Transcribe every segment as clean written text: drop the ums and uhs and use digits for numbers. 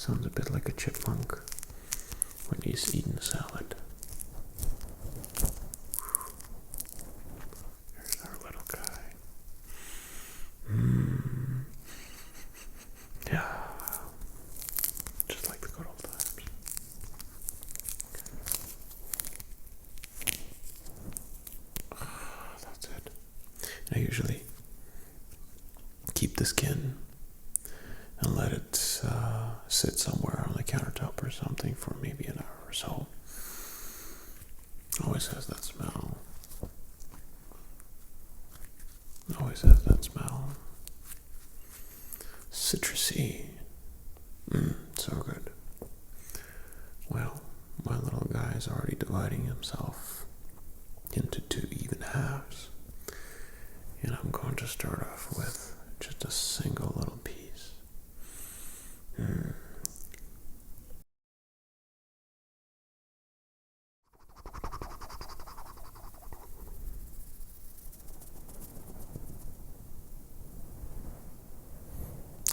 Sounds a bit like a chipmunk when he's eating a salad. There's our little guy. Yeah. Just like the good old times. That's it. I usually keep the skin and let it sit somewhere on the countertop or something for maybe an hour or so. Always has that smell. Always has that smell. Citrusy. So good. Well, my little guy is already dividing himself into 2 even halves. And I'm going to start off with just a single little piece.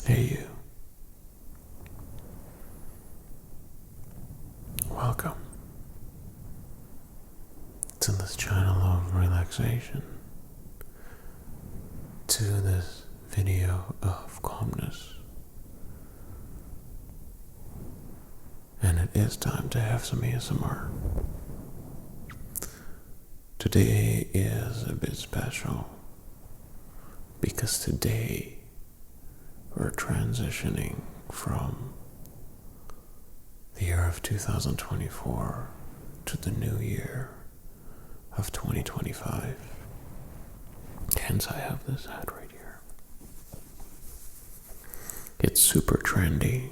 Hey you. Welcome to this channel of relaxation, to this video of calmness. And it is time to have some ASMR. Today is a bit special because today we're transitioning from the year of 2024 to the new year of 2025. Hence I have this hat right here. It's super trendy.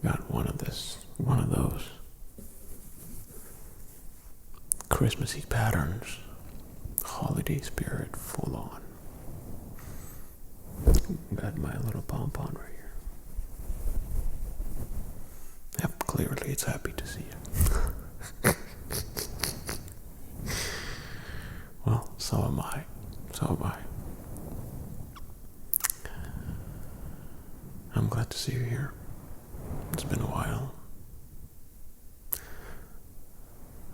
Got one of those Christmassy patterns, holiday spirit full on. Got my little pom-pom right here. Yep, clearly it's happy to see you. Well, so am I. I'm glad to see you here. It's been a while.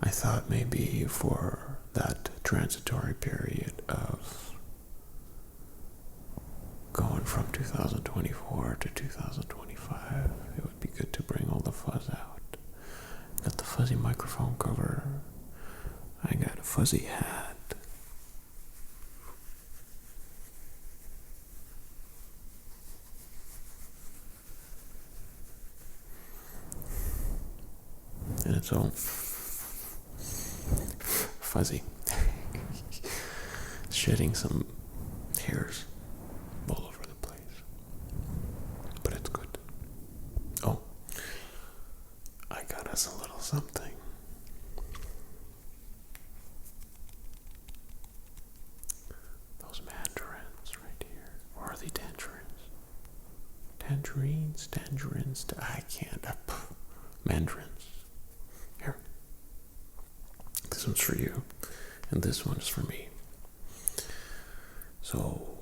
I thought maybe for that transitory period of going from 2024 to 2025, it would be good to bring all the fuzz out. Got the fuzzy microphone cover. I got a fuzzy hat. And it's all fuzzy. Shedding some hairs all over the place. But it's good. Oh, I got us a little something. Those mandarins right here. Or are they tangerines? Tangerines. I can't. Mandarins. Here. This one's for you. And this one's for me. So,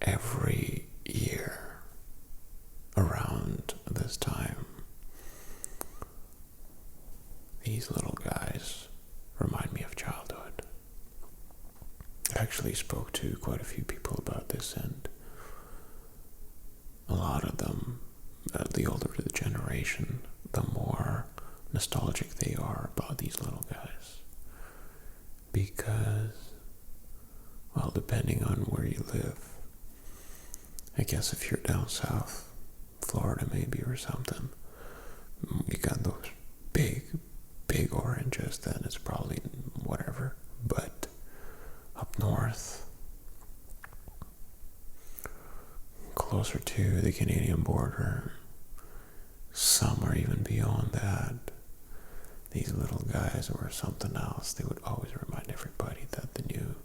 every year around this time, these little guys remind me of childhood. I actually spoke to quite a few people about this, and a lot of them, the older the generation, the more nostalgic they are about these little guys. Because, well, depending on where you live, I guess if you're down south, Florida maybe or something, you got those big oranges, then it's probably whatever. But up north, closer to the Canadian border, some are even beyond that. These little guys were something else. They would always remind everybody that the new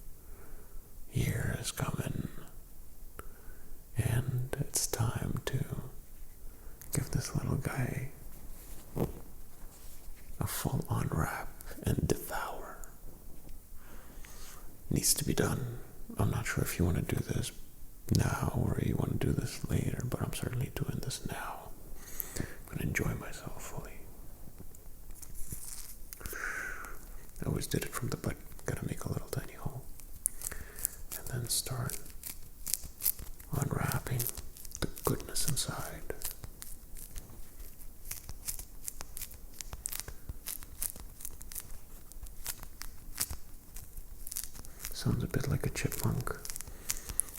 year is coming. And it's time to give this little guy a full-on wrap and devour. Needs to be done. I'm not sure if you want to do this now or you want to do this later, but I'm certainly doing this now. I'm going to enjoy myself fully. I always did it from the butt. Gotta make a little tiny hole. And then start unwrapping the goodness inside. Sounds a bit like a chipmunk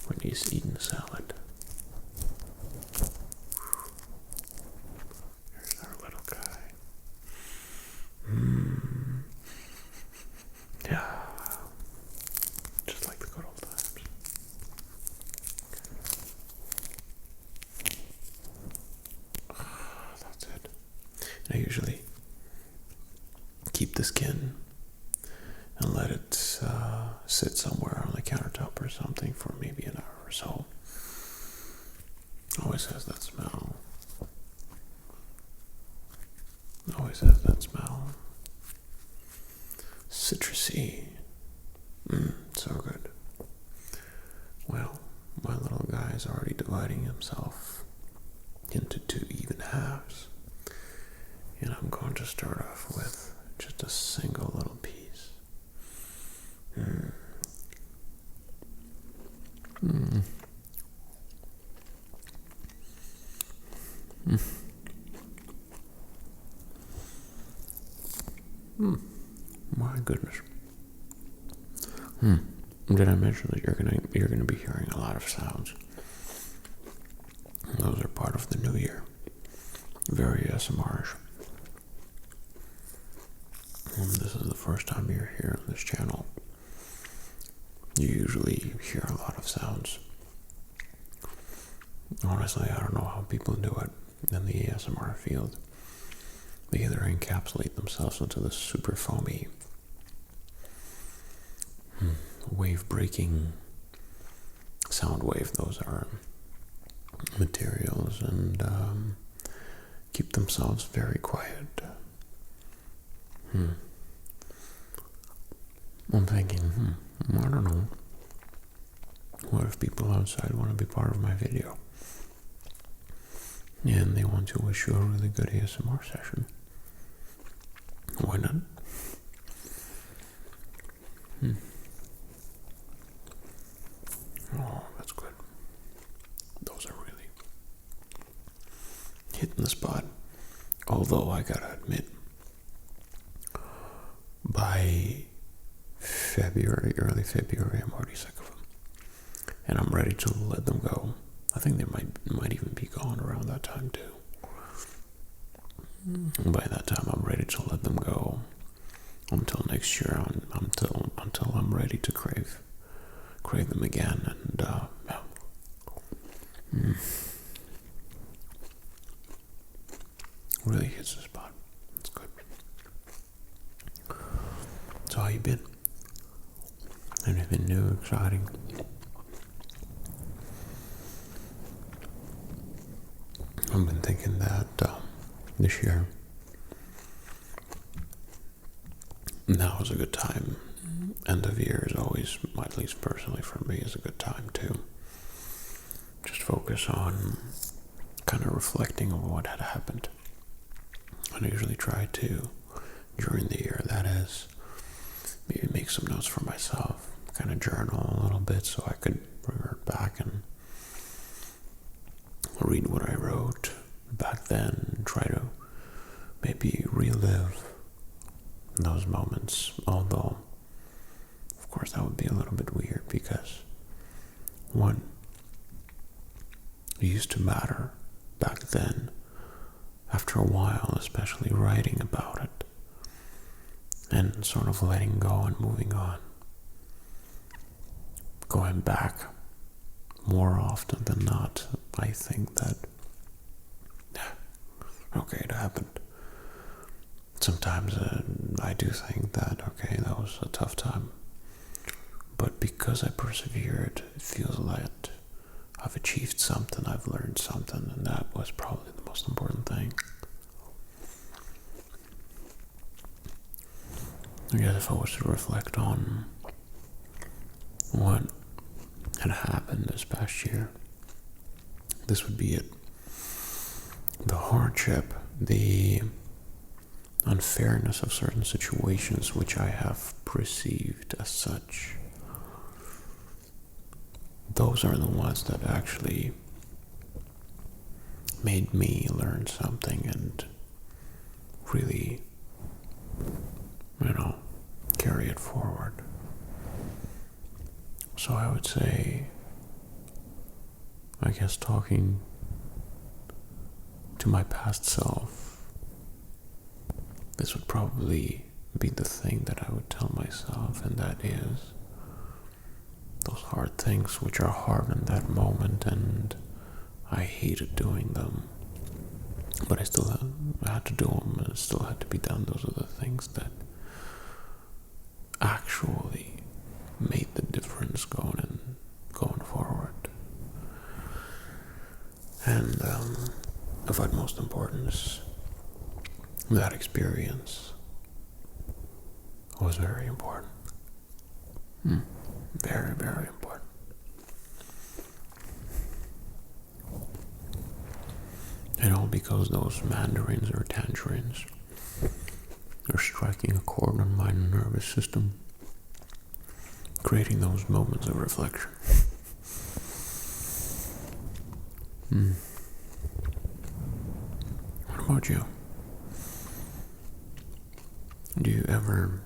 when he's eating a salad. Here's our little guy. Yeah. Just like the good old times. That's it. And I usually keep the skin and let it sit somewhere on the countertop or something for maybe an hour or so. Always has that smell. Always has that smell. Citrusy. So good. Well, my little guy is already dividing himself into 2 even halves. And I'm going to start off with just a single little piece. My goodness. Did I mention that you're gonna be hearing a lot of sounds? Those are part of the new year. Very ASMR-ish. This is the first time you're here on this channel. You usually hear a lot of sounds. Honestly, I don't know how people do it in the ASMR field. They either encapsulate themselves into this super foamy, wave-breaking sound wave. Those are materials, and keep themselves very quiet. I'm thinking, I don't know. What if people outside want to be part of my video? And they want to wish you a really good ASMR session. Why not? Oh, that's good. Those are really hitting the spot. Although I gotta admit, by early February, I'm already sick of them. And I'm ready to let them go. I think they might even be gone around that time too. By that time, I'm ready to let them go until next year. Until I'm ready to crave them again. And really hits the spot. It's good. So how you been? Anything new, exciting? I've been thinking that this year, now is a good time. End of year is always, at least personally for me, is a good time to just focus on kind of reflecting on what had happened. And I usually try to, during the year, that is, maybe make some notes for myself, kind of journal a little bit so I could revert back and read what I wrote back then and try to maybe relive those moments. Although, of course, that would be a little bit weird because what used to matter back then, after a while, especially writing about it and sort of letting go and moving on, going back more often than not, I think that, okay, it happened. Sometimes I do think that, okay, that was a tough time. But because I persevered, it feels like I've achieved something, I've learned something, and that was probably the most important thing. I guess if I was to reflect on what had happened this past year. This would be it. The hardship, the unfairness of certain situations which I have perceived as such. Those are the ones that actually made me learn something and really, carry it forward. So I would say, I guess talking to my past self, this would probably be the thing that I would tell myself, and that is those hard things which are hard in that moment, and I hated doing them, but I still had to do them, and it still had to be done. Those are the things that actually made the difference going forward. And of utmost importance, that experience was very important. Very, very important. And all because those mandarins or tangerines are striking a chord on my nervous system, creating those moments of reflection. What about you? Do you ever,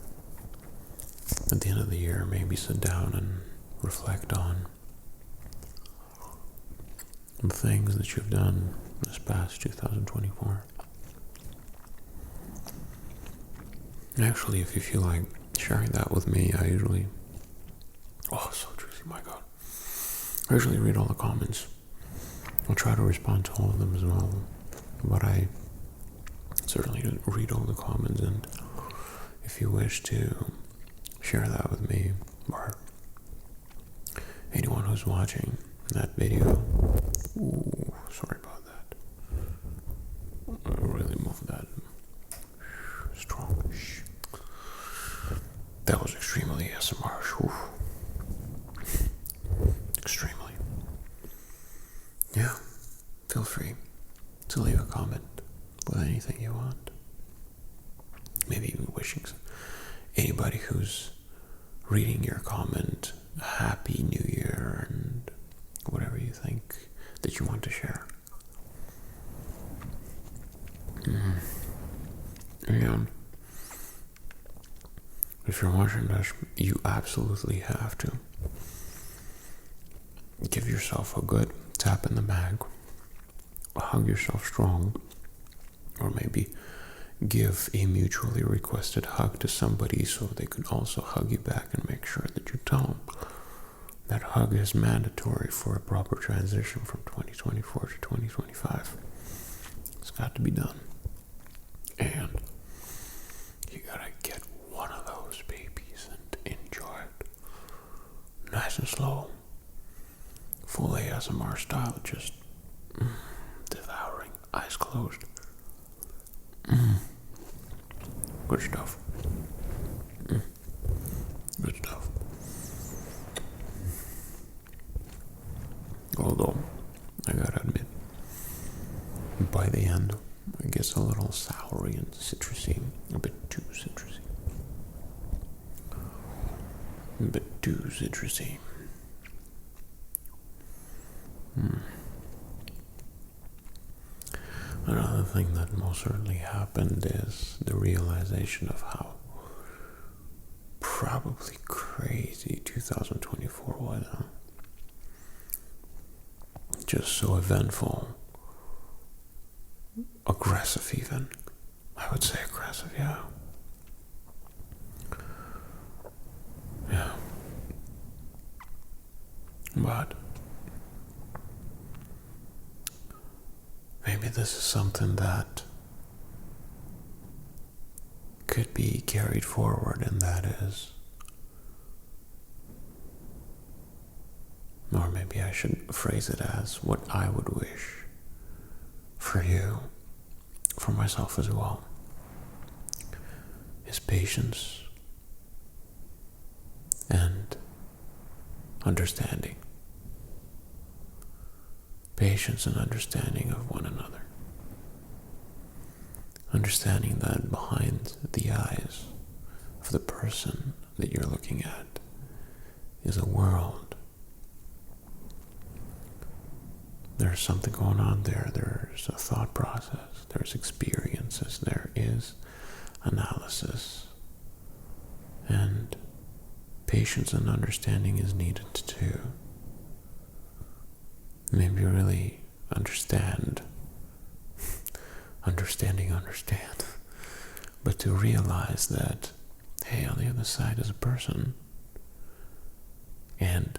at the end of the year, maybe sit down and reflect on the things that you've done this past 2024? Actually, if you feel like sharing that with me, I usually, so juicy, my God. I usually read all the comments. I'll try to respond to all of them as well, but I certainly read all the comments, and if you wish to share that with me, or anyone who's watching that video, sorry about that. I really moved that strong. That was extremely ASMR. Extremely. Yeah, feel free to leave a comment with anything you want. Maybe even wishing anybody who's reading your comment a happy new year, and whatever you think that you want to share. And if you're watching this, you absolutely have to give yourself a good tap in the back, hug yourself strong, or maybe give a mutually requested hug to somebody so they can also hug you back, and make sure that you tell them that hug is mandatory for a proper transition from 2024 to 2025. It's got to be done. And you gotta get one of those babies and enjoy it. Nice and slow. Full ASMR style, just devouring, eyes closed. Good stuff. Good stuff. Although, I gotta admit, by the end, it gets a little soury and citrusy, a bit too citrusy. A bit too citrusy. Another thing that most certainly happened is the realization of how probably crazy 2024 was. Just so eventful. Aggressive even. I would say aggressive, yeah. Yeah. But maybe this is something that could be carried forward, and that is, or maybe I should phrase it as what I would wish for you, for myself as well, is patience and understanding patience and understanding of one another. Understanding that behind the eyes of the person that you're looking at is a world. There's something going on there. There's a thought process. There's experiences. There is analysis. And patience and understanding is needed too. Maybe really understand. Understand. But to realize that, hey, on the other side is a person. And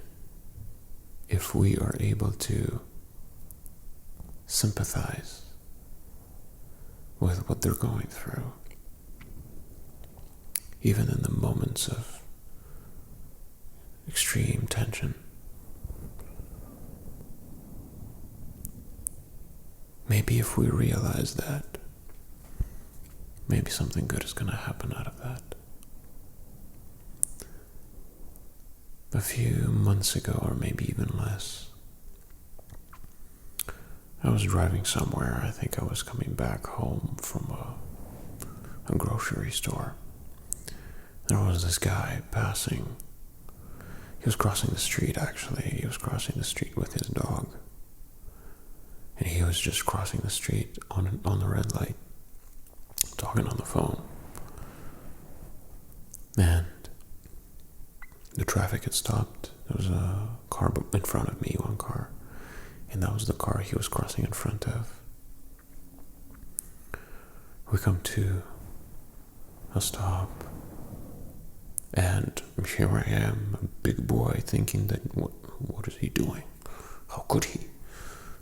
if we are able to sympathize with what they're going through, even in the moments of extreme tension, maybe if we realize that, maybe something good is going to happen out of that. A few months ago, or maybe even less, I was driving somewhere. I think I was coming back home from a grocery store. There was this guy passing. He was crossing the street, actually. He was crossing the street with his dog. And he was just crossing the street on the red light, talking on the phone. And the traffic had stopped. There was a car in front of me, one car. And that was the car he was crossing in front of. We come to a stop. And here I am, a big boy, thinking that, what is he doing? How could he?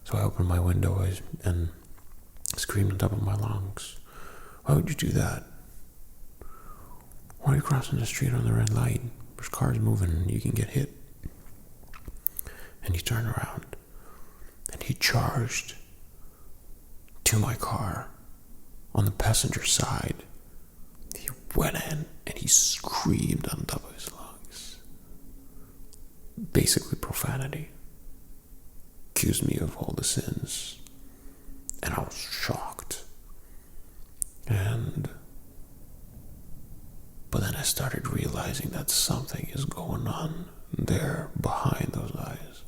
So I opened my window and screamed on top of my lungs, why would you do that? Why are you crossing the street on the red light? There's cars moving and you can get hit. And he turned around and he charged to my car on the passenger side. He went in and he screamed on top of his lungs. Basically profanity. Accused me of all the sins. And I was shocked. But then I started realizing that something is going on there behind those eyes.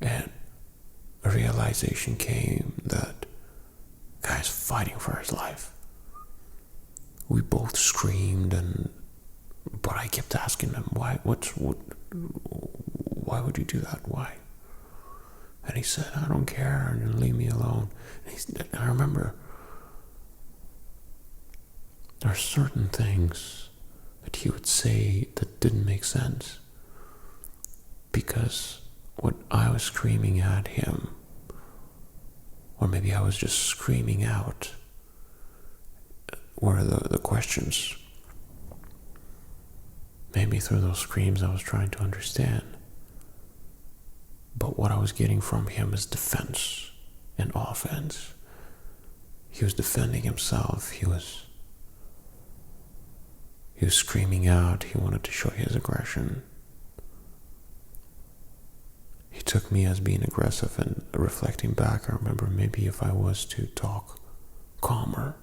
And a realization came that the guy's fighting for his life. We both screamed, but I kept asking him, why would you do that? Why? And he said, I don't care, and leave me alone. And I remember there are certain things that he would say that didn't make sense, because what I was screaming at him, or maybe I was just screaming out, were the questions. Maybe through those screams I was trying to understand. But what I was getting from him is defense and offense. He was defending himself. He was screaming out. He wanted to show his aggression. He took me as being aggressive, and reflecting back, I remember maybe if I was to talk calmer,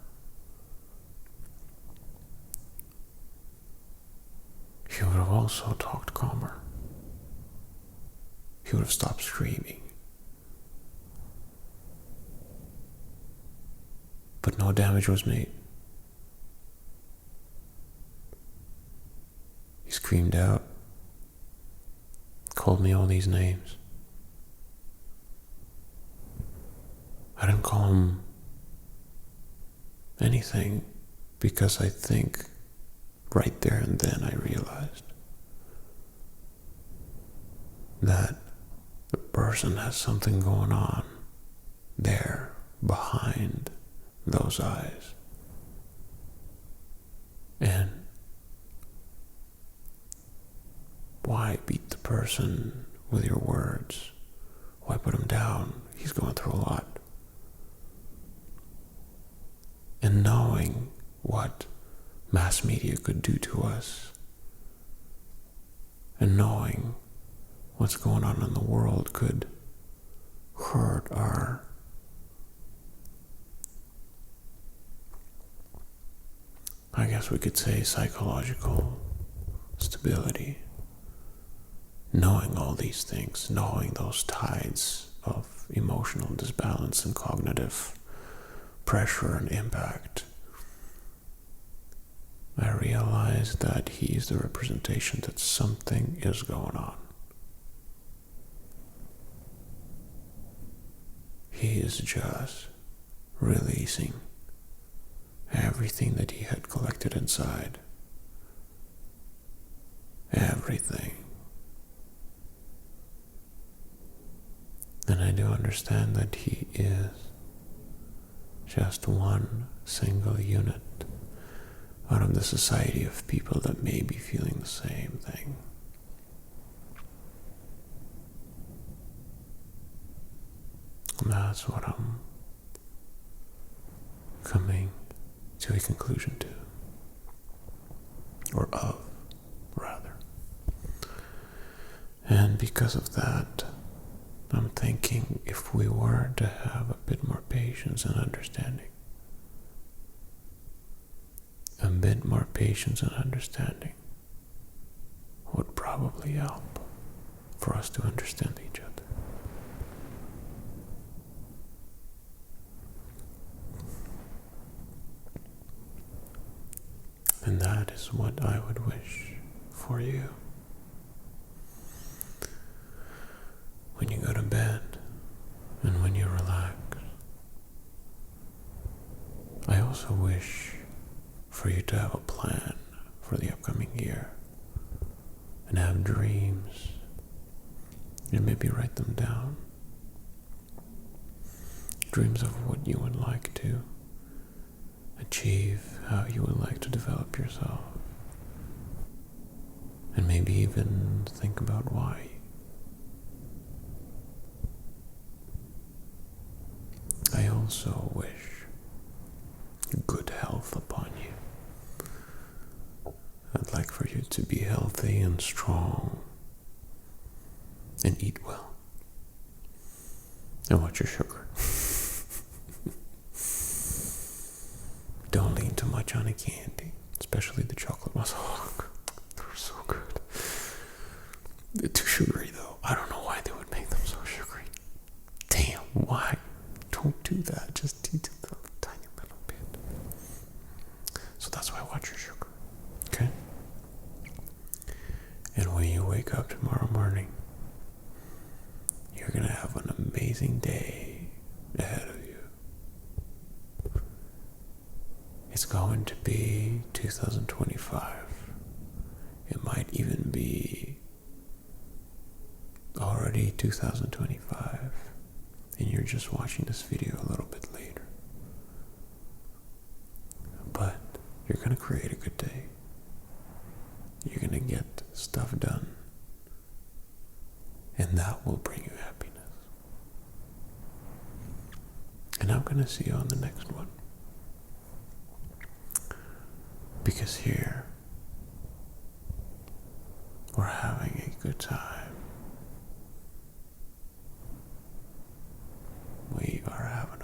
he would have also talked calmer. He would have stopped screaming. But no damage was made. He screamed out, called me all these names. I didn't call him anything, because I think right there and then I realized that the person has something going on there behind those eyes. And why beat the person with your words? Why put him down? He's going through a lot. And knowing what mass media could do to us, and knowing what's going on in the world could hurt our I guess we could say psychological stability. Knowing all these things, knowing those tides of emotional disbalance and cognitive pressure and impact, I realized that he is the representation that something is going on. He is just releasing everything that he had collected inside. Everything. And I do understand that he is just one single unit out of the society of people that may be feeling the same thing. And that's what I'm coming to a conclusion to, or of, rather. And because of that, I'm thinking if we were to have a bit more patience and understanding, a bit more patience and understanding would probably help for us to understand each other. And that is what I would wish for you. When you go to bed and when you relax, I also wish for you to have a plan for the upcoming year and have dreams and maybe write them down. Dreams of what you would like to achieve, how you would like to develop yourself, and maybe even think about why. I also wish good health upon you. I'd like for you to be healthy and strong and eat well and watch your sugar. Don't lean too much on the candy, especially the chocolate ones. Oh, they're so good. They're too sugary though. I don't know why they would make them so sugary. Damn, why? Don't do that. Just eat a tiny little bit. So that's why I watch your sugar. Okay? And when you wake up tomorrow morning, you're going to have an amazing day ahead of you. It's going to be 2025. It might even be already 2025. And you're just watching this video a little bit later. But you're going to create a good day. You're going to get stuff done. And that will bring you happiness. And I'm going to see you on the next one. Because here, we're having a good time. We are having